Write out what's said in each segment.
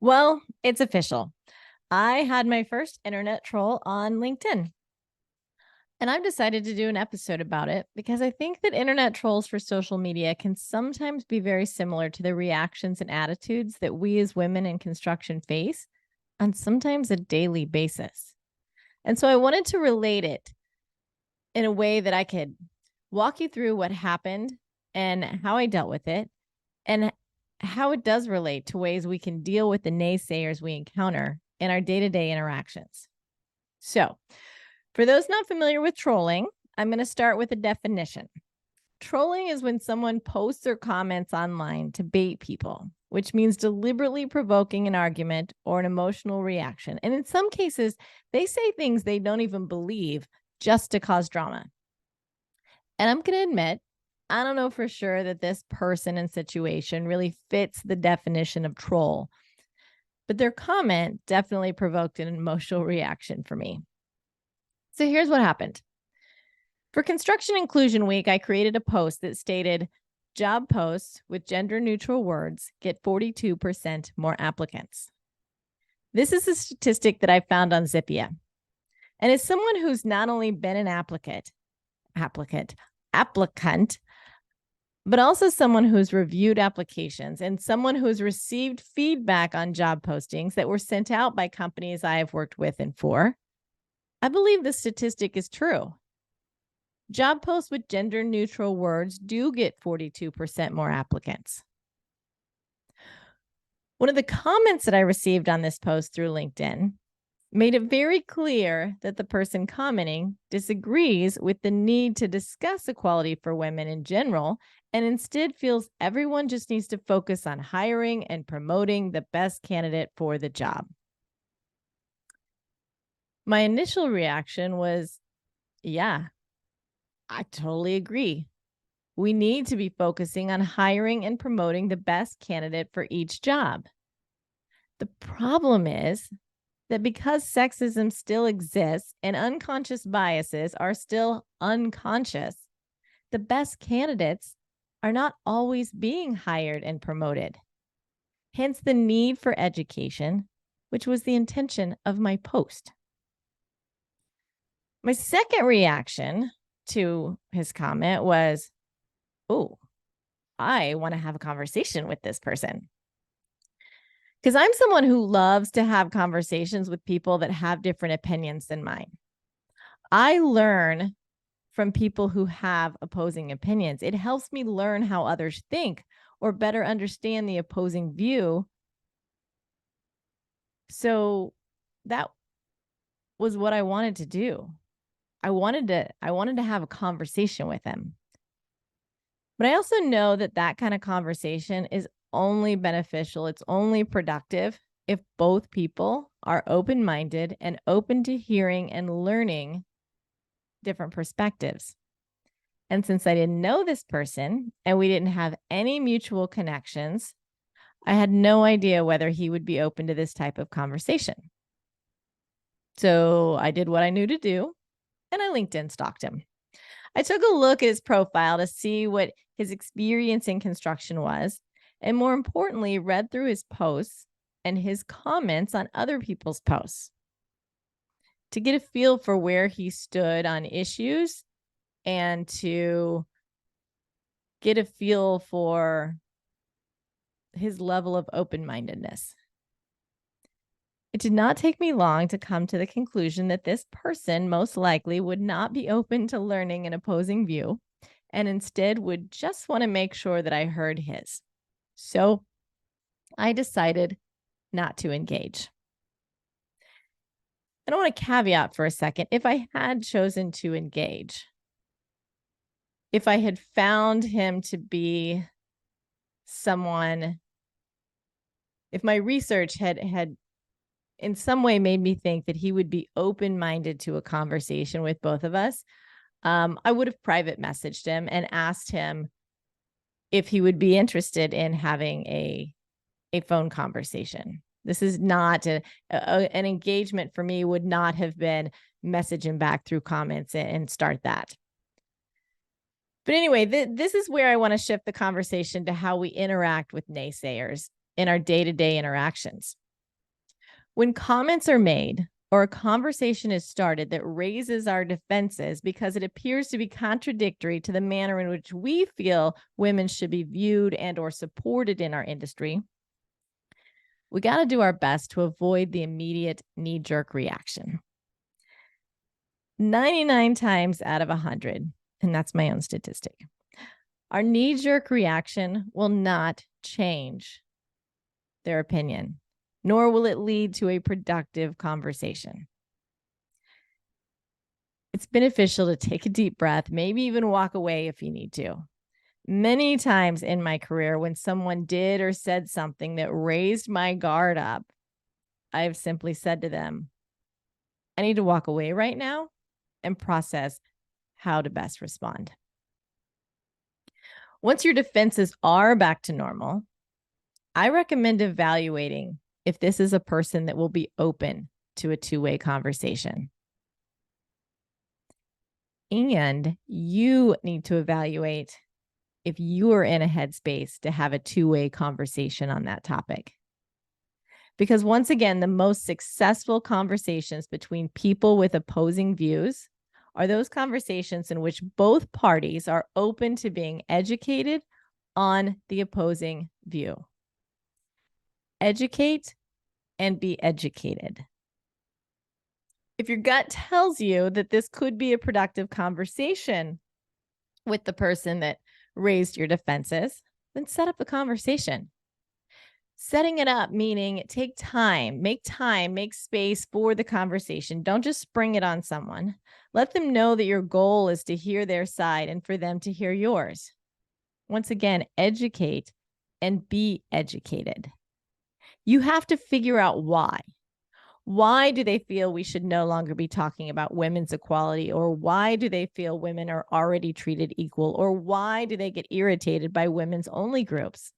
Well, it's official. I had my first internet troll on LinkedIn. And I've decided to do an episode about it because I think that internet trolls for social media can sometimes be very similar to the reactions and attitudes that we as women in construction face on sometimes a daily basis. And so I wanted to relate it in a way that I could walk you through what happened and how I dealt with it and how it does relate to ways we can deal with the naysayers we encounter in our day-to-day interactions. So, for those not familiar with trolling, I'm going to start with a definition. Trolling is when someone posts or comments online to bait people, which means deliberately provoking an argument or an emotional reaction. And in some cases, they say things they don't even believe just to cause drama. And I'm going to admit, I don't know for sure that this person and situation really fits the definition of troll, but their comment definitely provoked an emotional reaction for me. So here's what happened. For Construction Inclusion Week, I created a post that stated, job posts with gender-neutral words get 42% more applicants. This is a statistic that I found on Zippia. And as someone who's not only been an applicant, but also someone who's reviewed applications and someone who's received feedback on job postings that were sent out by companies I have worked with and for, I believe the statistic is true. Job posts with gender neutral words do get 42% more applicants. One of the comments that I received on this post through LinkedIn made it very clear that the person commenting disagrees with the need to discuss equality for women in general and instead feels everyone just needs to focus on hiring and promoting the best candidate for the job. My initial reaction was, yeah, I totally agree. We need to be focusing on hiring and promoting the best candidate for each job. The problem is that because sexism still exists and unconscious biases are still unconscious, the best candidates are not always being hired and promoted. Hence the need for education, which was the intention of my post. My second reaction to his comment was, oh, I want to have a conversation with this person. Because I'm someone who loves to have conversations with people that have different opinions than mine. I learn from people who have opposing opinions. It helps me learn how others think or better understand the opposing view. So that was what I wanted to do. I wanted to have a conversation with him. But I also know that that kind of conversation is only beneficial. It's only productive if both people are open-minded and open to hearing and learning different perspectives. And since I didn't know this person and we didn't have any mutual connections, I had no idea whether he would be open to this type of conversation. So I did what I knew to do, and I LinkedIn stalked him. I took a look at his profile to see what his experience in construction was, and more importantly, read through his posts and his comments on other people's posts to get a feel for where he stood on issues and to get a feel for his level of open-mindedness. It did not take me long to come to the conclusion that this person most likely would not be open to learning an opposing view and instead would just want to make sure that I heard his. So I decided not to engage. I don't want to caveat for a second. If I had chosen to engage, if I had found him to be someone, if my research had in some way made me think that he would be open-minded to a conversation with both of us, I would have private messaged him and asked him if he would be interested in having a phone conversation. This is not an engagement for me, would not have been message him back through comments and start that. But anyway, this is where I want to shift the conversation to how we interact with naysayers in our day-to-day interactions. When comments are made or a conversation is started that raises our defenses because it appears to be contradictory to the manner in which we feel women should be viewed and or supported in our industry, we got to do our best to avoid the immediate knee-jerk reaction. 99 times out of 100, and that's my own statistic, our knee-jerk reaction will not change their opinion, nor will it lead to a productive conversation. It's beneficial to take a deep breath, maybe even walk away if you need to. Many times in my career, when someone did or said something that raised my guard up, I've simply said to them, I need to walk away right now and process how to best respond. Once your defenses are back to normal, I recommend evaluating if this is a person that will be open to a two-way conversation. And you need to evaluate if you are in a headspace to have a two-way conversation on that topic. Because once again, the most successful conversations between people with opposing views are those conversations in which both parties are open to being educated on the opposing view. Educate and be educated. If your gut tells you that this could be a productive conversation with the person that raised your defenses, then set up the conversation. Setting it up, meaning take time, make space for the conversation. Don't just spring it on someone. Let them know that your goal is to hear their side and for them to hear yours. Once again, educate and be educated. You have to figure out why. Why do they feel we should no longer be talking about women's equality? Or why do they feel women are already treated equal? Or why do they get irritated by women's only groups?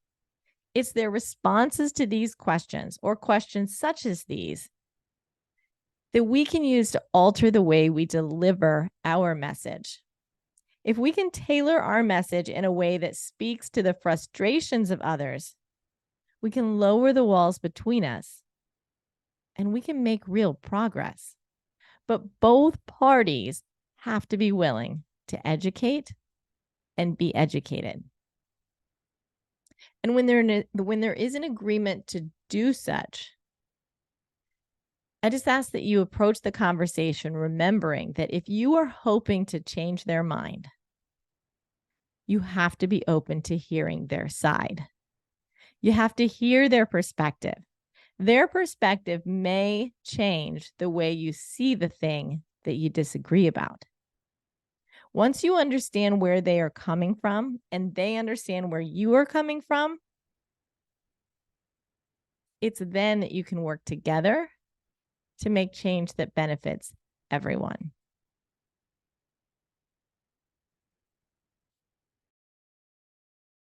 It's their responses to these questions or questions such as these that we can use to alter the way we deliver our message. If we can tailor our message in a way that speaks to the frustrations of others, we can lower the walls between us and we can make real progress. But both parties have to be willing to educate and be educated. And when there is an agreement to do such, I just ask that you approach the conversation remembering that if you are hoping to change their mind, you have to be open to hearing their side. You have to hear their perspective. Their perspective may change the way you see the thing that you disagree about. Once you understand where they are coming from and they understand where you are coming from, it's then that you can work together to make change that benefits everyone.